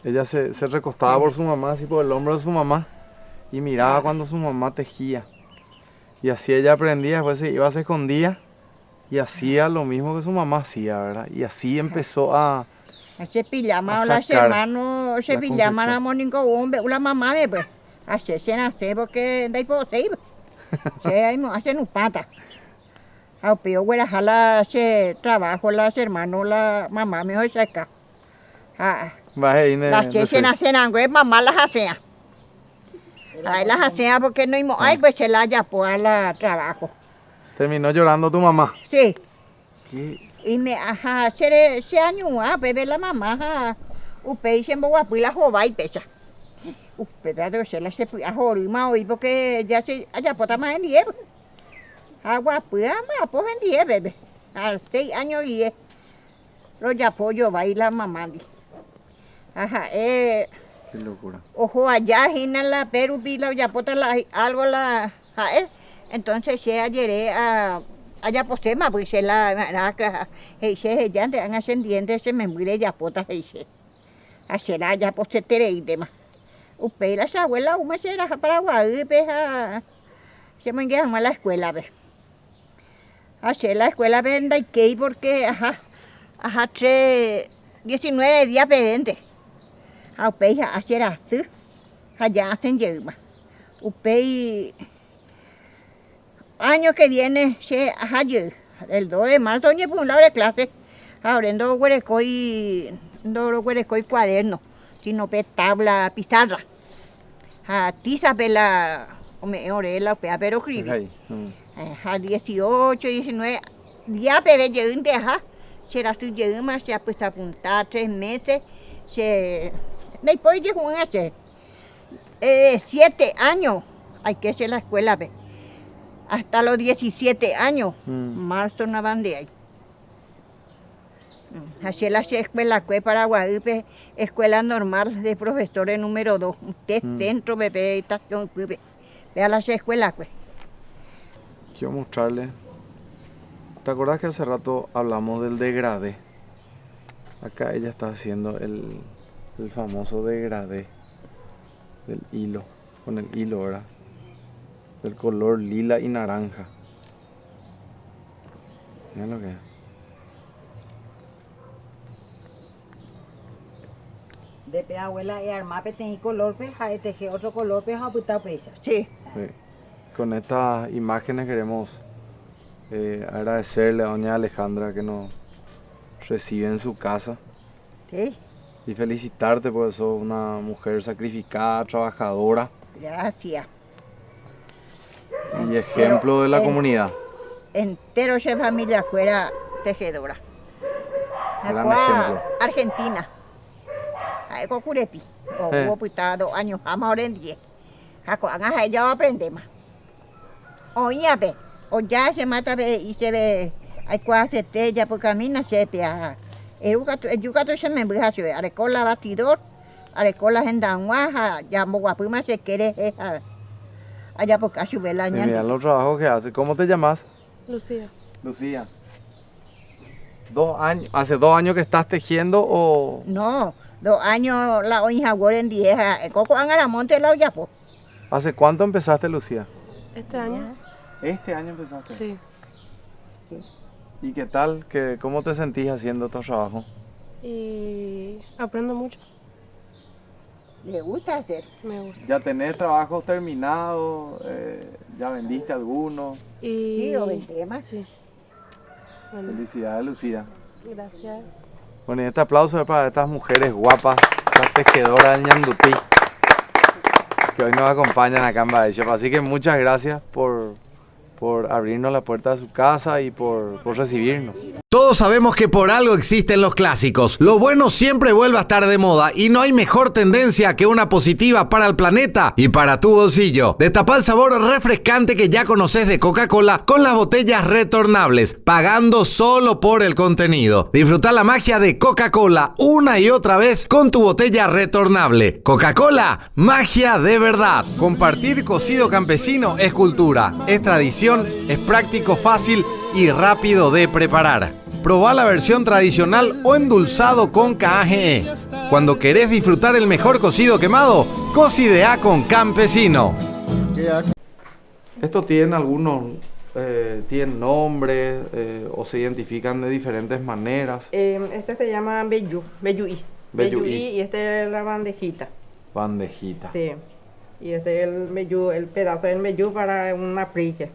Ella se recostaba por su mamá, así por el hombro de su mamá. Y miraba cuando su mamá tejía. Y así ella aprendía, después se iba, se escondía y hacía lo mismo que su mamá hacía, ¿verdad? Y así empezó a se pillama las hermanos, se pillama la mónico hombre, la mamá de pues, así se nace porque de ahí puedo seguir. Se hacen un pata. A peor güera jala se trabajo las hermanos, la mamá me hoy seca. Las se nacen angüe, mamá las hacía. Ahí las hacía porque no íbamos, ay pues se la haya pues la trabajo. ¿Terminó llorando tu mamá? Sí. ¿Qué? Y me, se año, bebé la mamá, usted se me guapo y la jova y pesa. Usted se la se fue a jorima hoy porque ya se, allá pues más en 10. Agua pues más en 10, bebé. A 6 años y lo ya pollo va y la mamá. Qué locura. Ojo allá, gina la Perú, la yapota algo la entonces se ayer allá posema, pues se la se ya de ascendiente se me muere yapota se hacer allá posetere y demás. Usted las abuelas una será para Paraguay, se me llevan a la escuela, ve. Hacer la escuela venda y que porque 19 días pendientes. A peja hacer así, allá hacen yema. Upei año que viene se haye el 2 de marzo ni por un lado de clase abriendo huerecoy cuaderno sino pe tabla pizarra a tiza pela o me orela pero escribí a 18 19 ya pe de yeun deja será su yema se ha puesto a apuntar 3 meses se después de un hace 7 años hay que hacer la escuela ve. Hasta los 17 años, marzo no van de ahí. Así la escuela que Paraguay, escuela normal de profesores número 2. Usted centro, bebé, estación, vea la escuela que. Quiero mostrarle. ¿Te acuerdas que hace rato hablamos del degradé? Acá ella está haciendo el famoso degradé del hilo, con el hilo, ¿verdad? Del color lila y naranja. Miren lo que es. De pe abuela y armar pe tener color pe ja teje otro color pe ja puta pesa. Sí. Con estas imágenes queremos agradecerle a doña Alejandra que nos recibe en su casa. Sí. Y felicitarte porque sos una mujer sacrificada, trabajadora. Gracias. Y ejemplo de la comunidad. Entero esa familia fuera tejedora. Gran ejemplo. Argentina. Ahí con Curepi. Hubo puta 2 años, ahora en 10. Acá ya aprendemos. Oye, ve. O ya se mata ve y se ve. Hay cuase ya por camino se pea. El yucato se me embuja se ve. Arecola batidor. Arecola en Danguaja. Ya Moguapuma se quiere. Allá por acá sube la ña. Mira los trabajos que hace. ¿Cómo te llamas? Lucía. Lucía. 2 años. ¿Hace 2 años que estás tejiendo o...? No, 2 años la oña en 10. Coco Angaramonte la olla po. ¿Hace cuánto empezaste, Lucía? Este año. ¿Este año empezaste? Sí. ¿Y qué tal? ¿Cómo te sentís haciendo estos trabajos? Y aprendo mucho. ¿Le gusta hacer? Me gusta. ¿Ya tenés trabajos terminados? ¿Ya vendiste algunos? Sí, o vendí más. Sí. Bueno. Felicidades, Lucía. Gracias. Bueno, y este aplauso es para estas mujeres guapas, estas tejedoras del Ñandutí, que hoy nos acompañan acá en Baeshop. Así que muchas gracias por abrirnos la puerta de su casa y por recibirnos. Todos sabemos que por algo existen los clásicos. Lo bueno siempre vuelve a estar de moda y no hay mejor tendencia que una positiva para el planeta y para tu bolsillo. Destapa el sabor refrescante que ya conoces de Coca-Cola con las botellas retornables, pagando solo por el contenido. Disfruta la magia de Coca-Cola una y otra vez con tu botella retornable. Coca-Cola, magia de verdad. Compartir cocido campesino es cultura, es tradición, es práctico, fácil y rápido de preparar. Probá la versión tradicional o endulzado con KGE. Cuando querés disfrutar el mejor cocido quemado, cocidea con Campesino. Estos tienen algunos, tienen nombres o se identifican de diferentes maneras. Este se llama Belluí. Belluí. Y este es la bandejita. Bandejita. Sí. Y este es el pedazo del meyú para una plique.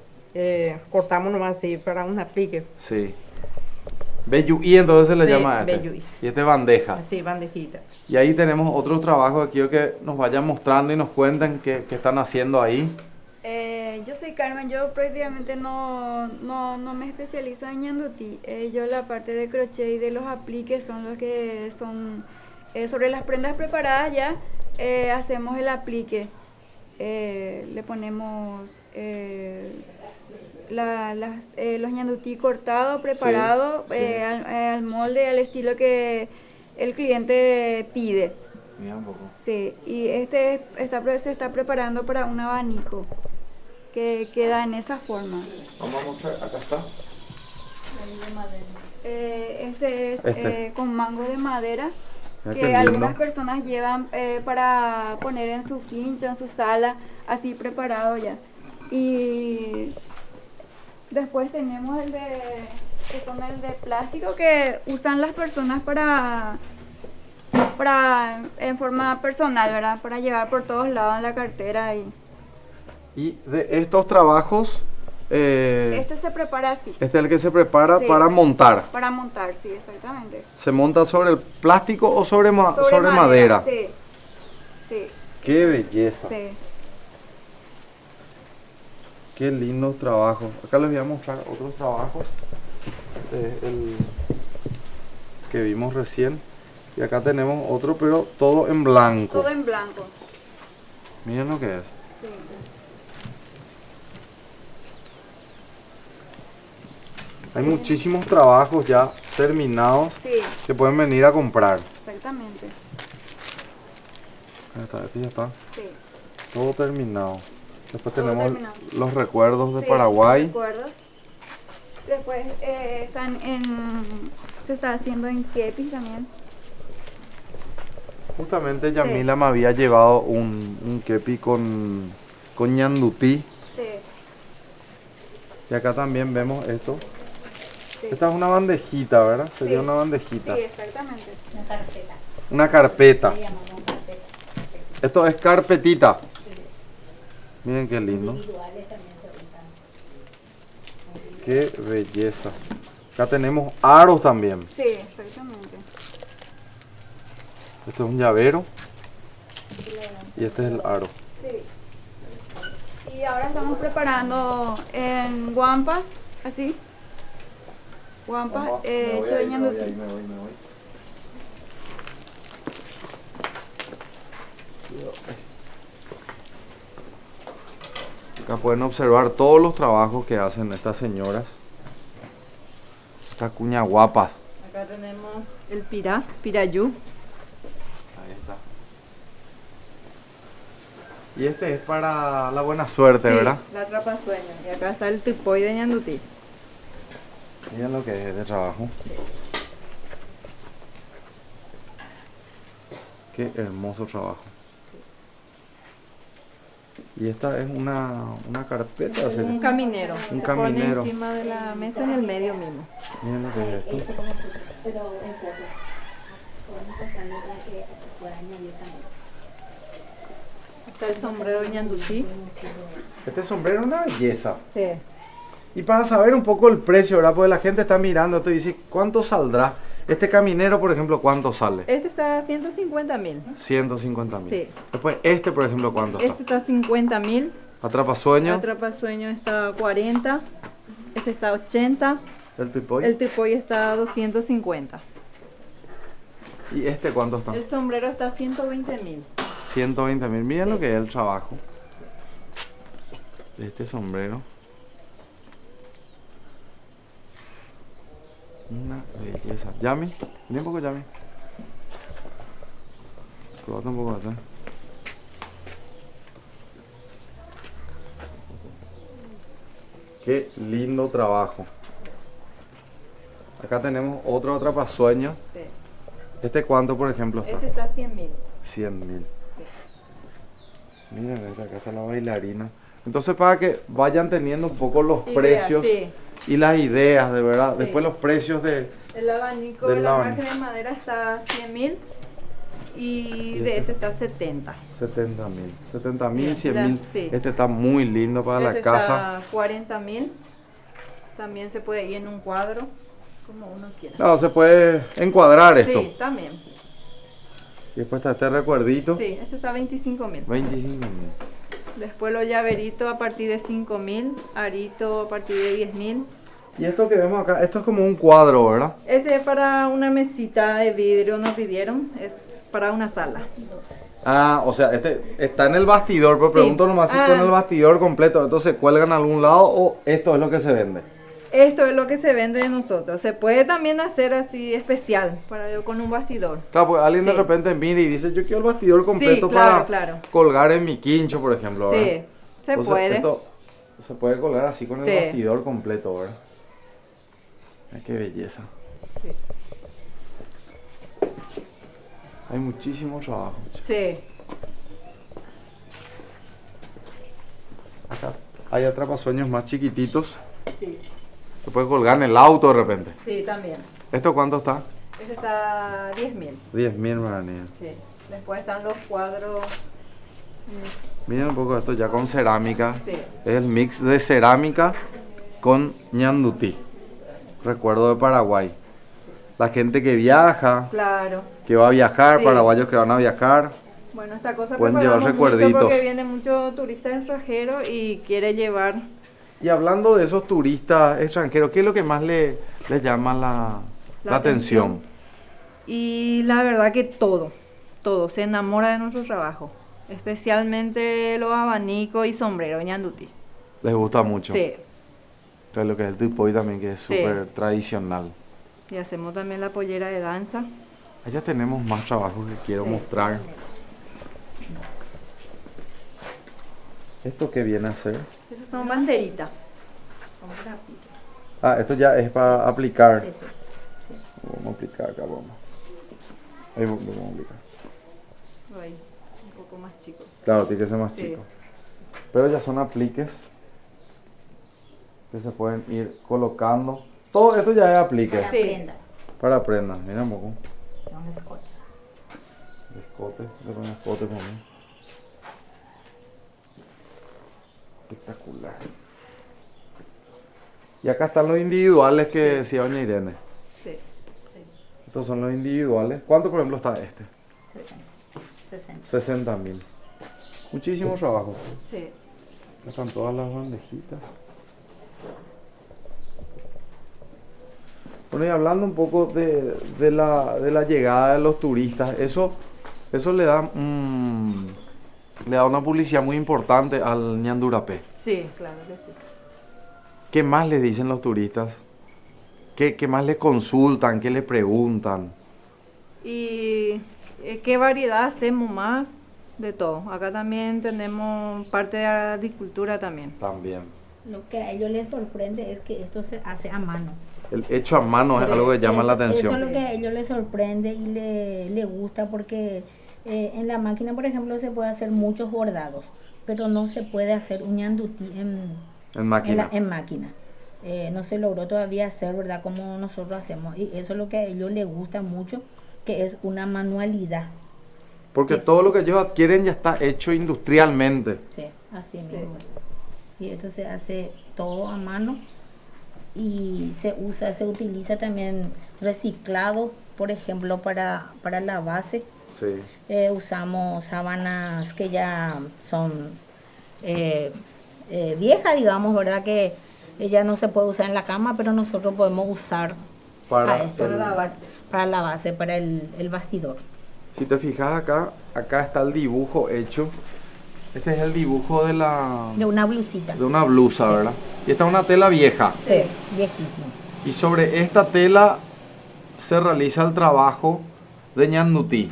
Cortamos nomás así para una plique. Sí. Belluí entonces se le llama a este. Belluí. Y este bandeja. Sí, bandejita. Y ahí tenemos otros trabajos aquí que nos vayan mostrando y nos cuenten qué están haciendo ahí. Yo soy Carmen, yo prácticamente no me especializo en ñandutí. Yo la parte de crochet y de los apliques son los que son sobre las prendas preparadas ya. Hacemos el aplique, le ponemos los ñandutí cortados, preparados, sí, sí. Al molde, al estilo que el cliente pide. Mira un poco. Sí, y se está preparando para un abanico que queda en esa forma. Vamos a mostrar, acá está. Este es con mango de madera Mira que algunas personas llevan para poner en su quincho, en su sala, así preparado ya. Y después tenemos que son el de plástico que usan las personas para en forma personal, ¿verdad? Para llevar por todos lados en la cartera. Y de estos trabajos, Este se prepara así. este es el que se prepara Sí. para montar. Para montar, sí, exactamente. ¿Se monta sobre el plástico o sobre madera? Sí, sí. ¡Qué belleza! Sí. ¡Qué lindos trabajos! Acá les voy a mostrar otros trabajos. Este es el que vimos recién. Y acá tenemos otro, pero todo en blanco. Todo en blanco. Miren lo que es. Sí. Hay muchísimos trabajos ya terminados Sí. que pueden venir a comprar. Exactamente. Ahí está, este ya está. Sí. Todo terminado. Después Todo tenemos terminado. los recuerdos de Sí, Paraguay. recuerdos. Después se está haciendo en kepis también. Justamente Yamila me había llevado un kepi con ñandutí. Sí. Y acá también vemos esto. Sí. Esta es una bandejita, ¿verdad? Sería Sí. una bandejita. Sí, exactamente. Una carpeta. Una carpeta. Esto es carpetita. Miren qué lindo. Qué belleza. Acá tenemos aros también. Sí, exactamente. Este es un llavero. Y este es el aro. Sí. Y ahora estamos preparando en guampas, así. Guampas hecho de ñandutí. Acá pueden observar todos los trabajos que hacen estas señoras. Estas cuñas guapas. Acá tenemos el pirayú. Ahí está. Y este es para la buena suerte, Sí, ¿verdad? la atrapasueño. Y acá está el tipoy de ñandutí. Miren lo que es este trabajo. Qué hermoso trabajo. Y esta es una carpeta. ¿sí? Un caminero. Un Se caminero. pone encima de la mesa en el medio mismo. Miren lo que es esto. Está el sombrero de ñandutí. Este sombrero es una belleza. Sí. Y para saber un poco el precio, ¿verdad? Porque la gente está mirando esto y dice, ¿cuánto saldrá? Este caminero, por ejemplo, ¿cuánto sale? Este está a 150.000. 150.000. Sí. Después, este, por ejemplo, ¿cuánto Este está? está a 50.000. Atrapasueño. Atrapasueño está a 40. Este está a 80. El tipoy. El tipoy está a 250. ¿Y este cuánto está? El sombrero está a 120.000. 120.000. Miren lo que es el trabajo de este sombrero. Una belleza. Yami, vení un poco, Yami. Probate un poco atrás. Qué lindo trabajo. Acá tenemos otro atrapasueño. Sí. ¿Este cuánto, por ejemplo, está? Ese está a 100.000. 100.000. Sí. Miren, acá está la bailarina. Entonces, para que vayan teniendo un poco los Ideas, precios sí. y las ideas, de verdad. Sí. Después los precios de... El abanico Del de la abanico. marca de madera está a 100.000 y ¿Y de este? ese está a 70. 70.000. 70.000, Mira, 100.000. sí. Este está muy lindo para Ese la casa. está a 40.000. También se puede ir en un cuadro, como uno quiera. No, se puede encuadrar esto. Sí, también. Y después está este recuerdito. Sí, este está a 25.000. 25.000. Después los llaveritos a partir de 5.000, arito a partir de 10.000. Y esto que vemos acá, esto es como un cuadro, ¿verdad? Ese es para una mesita de vidrio, nos pidieron, es para una sala. Ah, o sea, este está en el bastidor, pero Sí. pregunto nomás si está en Ah. el bastidor completo. Entonces, ¿se cuelga en algún lado o esto es lo que se vende? Esto es lo que se vende de nosotros. Se puede también hacer así especial, con un bastidor. Claro, porque alguien de Sí. repente mira y dice, yo quiero el bastidor completo Sí, claro, para claro. colgar en mi quincho, por ejemplo, ¿verdad? Sí, se Entonces, puede. Esto se puede colgar así con el Sí. bastidor completo, ¿verdad? Ay, qué belleza. Sí. Hay muchísimo trabajo. Sí. Acá hay atrapasueños más chiquititos. Sí. Se puede colgar en el auto de repente. Sí, también. ¿Esto cuánto está? Ese está 10.000. 10.000 guaraníes. Sí. Después están los cuadros. Miren un poco esto ya con cerámica. Sí. Es el mix de cerámica con ñandutí. Recuerdo de Paraguay. La gente que viaja, Claro. que va a viajar, Sí. paraguayos que van a viajar. Bueno, esta cosa Pueden llevar preparamos mucho recuerditos. porque viene mucho turista extranjero y quiere llevar. Y hablando de esos turistas extranjeros, ¿qué es lo que más les llama la atención? Y la verdad que todo se enamora de nuestro trabajo. Especialmente los abanicos y sombreros ñandutí. Les gusta mucho. Sí. Entonces lo que es el tipoy también, que es Sí. súper tradicional. Y hacemos también la pollera de danza. Allá tenemos más trabajos que quiero Sí. mostrar. ¿Esto qué viene a ser? Esos son banderitas. Son rápidos. Ah, esto ya es para aplicar. Sí, sí, sí. Vamos a aplicar acá, vamos. Ahí vamos a aplicar. Ahí, un poco más chico. Claro, tiene que ser más Sí. chico. Pero ya son apliques que se pueden ir colocando. Todo esto ya es aplique. Para prendas. Para prendas, mira un poco. Un escote. Escote, le ponen escote conmigo. Espectacular. Y acá están los individuales que decía doña Irene. Sí. Estos son los individuales. ¿Cuánto, por ejemplo, está este? 60. 60.000. Muchísimo trabajo. Sí. Acá están todas las bandejitas. Bueno, y hablando un poco de la llegada de los turistas, eso le da una publicidad muy importante al ñandurapé. Sí, claro que sí. ¿Qué más les dicen los turistas? ¿Qué más les consultan? ¿Qué les preguntan? Y qué variedad hacemos más de todo. Acá también tenemos parte de agricultura también. También. Lo que a ellos les sorprende es que esto se hace a mano. El hecho a mano es algo que llama la atención. Eso es lo que a ellos les sorprende y le gusta porque en la máquina, por ejemplo, se puede hacer muchos bordados, pero no se puede hacer un ñandutí En máquina. en máquina. No se logró todavía hacer, ¿verdad? Como nosotros hacemos. Y eso es lo que a ellos les gusta mucho, que es una manualidad. Porque todo lo que ellos adquieren ya está hecho industrialmente. Sí, así mismo. Y esto se hace todo a mano y se utiliza también reciclado, por ejemplo, para la base. Sí. Usamos sábanas que ya son viejas, digamos, ¿verdad? Que ya no se puede usar en la cama, pero nosotros podemos usar Para la base, para el bastidor. Si te fijas acá está el dibujo hecho. Este es el dibujo de una blusita. De una blusa, Sí. ¿verdad? Y esta es una tela vieja. Sí, viejísima. Y sobre esta tela se realiza el trabajo de ñandutí.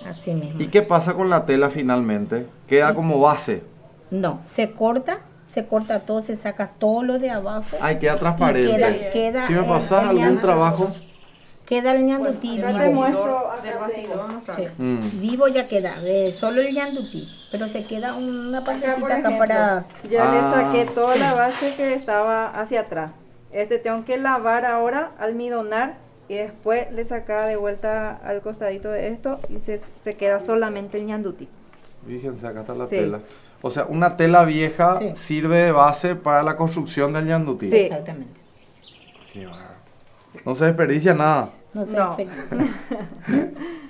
Así mismo. ¿Y qué pasa con la tela finalmente? Queda como base. No, se corta todo, se saca todo lo de abajo. Ay, queda transparente. Queda si me pasas el algún ñandutí. trabajo. Queda el ñandutí Acá vivo. te muestro del bastidor. Sí. Vivo ya queda, solo el ñandutí, pero se queda una Acá, partecita por acá ejemplo, para... ya le saqué toda la base que estaba hacia atrás. Tengo que lavar ahora, almidonar y después le sacaba de vuelta al costadito de esto y se queda solamente el ñandutí. Fíjense, acá está la Sí. tela. O sea, una tela vieja Sí. sirve de base para la construcción del ñandutí. Sí. Exactamente. Qué bárbaro. No se desperdicia nada. No se No. desperdicia.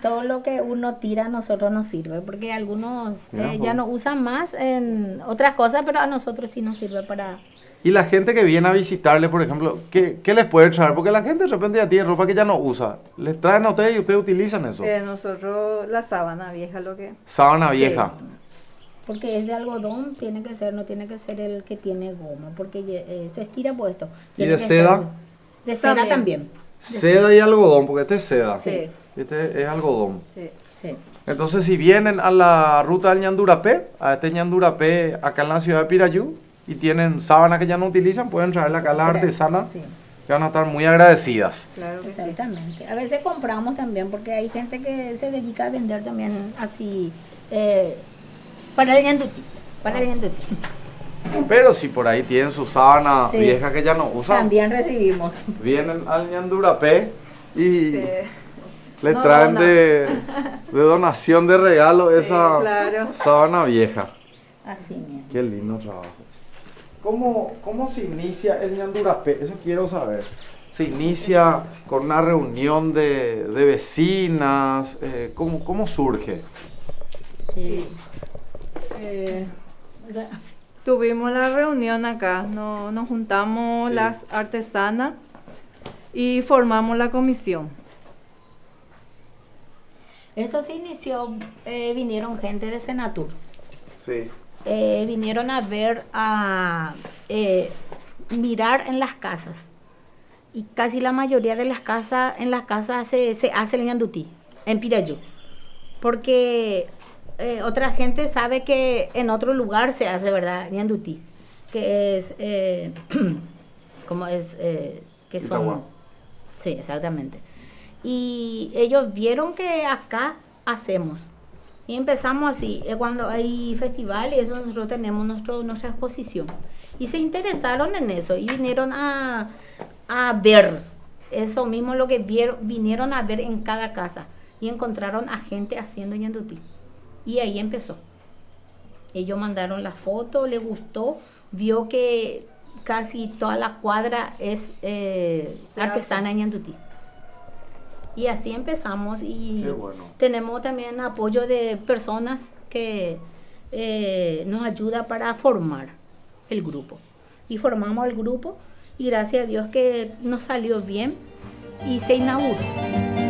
Todo lo que uno tira a nosotros nos sirve, porque algunos Mira, ya no usan más en otras cosas, pero a nosotros sí nos sirve para... Y la gente que viene a visitarle, por ejemplo, ¿qué les puede traer? Porque la gente de repente ya tiene ropa que ya no usa. Les traen a ustedes y ustedes utilizan eso. Nosotros la sábana vieja lo que... Sábana vieja. Porque es de algodón, tiene que ser, no tiene que ser el que tiene goma, porque se estira puesto. ¿Y Tiene de que seda? ser- De seda también. Seda y algodón, porque este es seda. Sí. Este es algodón. Sí. Sí. Entonces, si vienen a la ruta del ñandurapé, a este ñandurapé acá en la ciudad de Pirayú, y tienen sábanas que ya no utilizan, pueden traerla acá a las artesanas, Sí. que van a estar muy agradecidas. Claro que sí. Exactamente. A veces compramos también, porque hay gente que se dedica a vender también así, para el ñandutí. Para el ñandutí. Pero si por ahí tienen su sábana Sí. vieja que ya no usan, También recibimos. vienen al ñandurapé Y Sí. le No traen dona. de donación de regalo esa claro. sábana vieja. Así mismo. Qué lindo trabajo. ¿Cómo se inicia el ñandurapé? Eso quiero saber. ¿Se inicia con una reunión de vecinas? ¿Cómo surge? Sí. Tuvimos la reunión acá, nos juntamos Sí. las artesanas y formamos la comisión. Esto se inició, vinieron gente de Senatur. Sí. Vinieron a ver, mirar en las casas. Y casi la mayoría de las casas, en las casas se hace el ñandutí, en Pirayú. Porque otra gente sabe que en otro lugar se hace, ¿verdad? Ñandutí. Que es, ¿cómo es? Que son... Itagua. Sí, exactamente. Y ellos vieron que acá hacemos. Y empezamos así, cuando hay festivales, eso nosotros tenemos nuestra exposición. Y se interesaron en eso y vinieron a ver eso mismo, lo que vinieron a ver en cada casa. Y encontraron a gente haciendo ñandutí. Y ahí empezó. Ellos mandaron la foto, le gustó, vio que casi toda la cuadra es artesana en ñandutí. Y así empezamos y Qué bueno. tenemos también apoyo de personas que nos ayuda para formar el grupo. Y formamos el grupo y gracias a Dios que nos salió bien y se inauguró.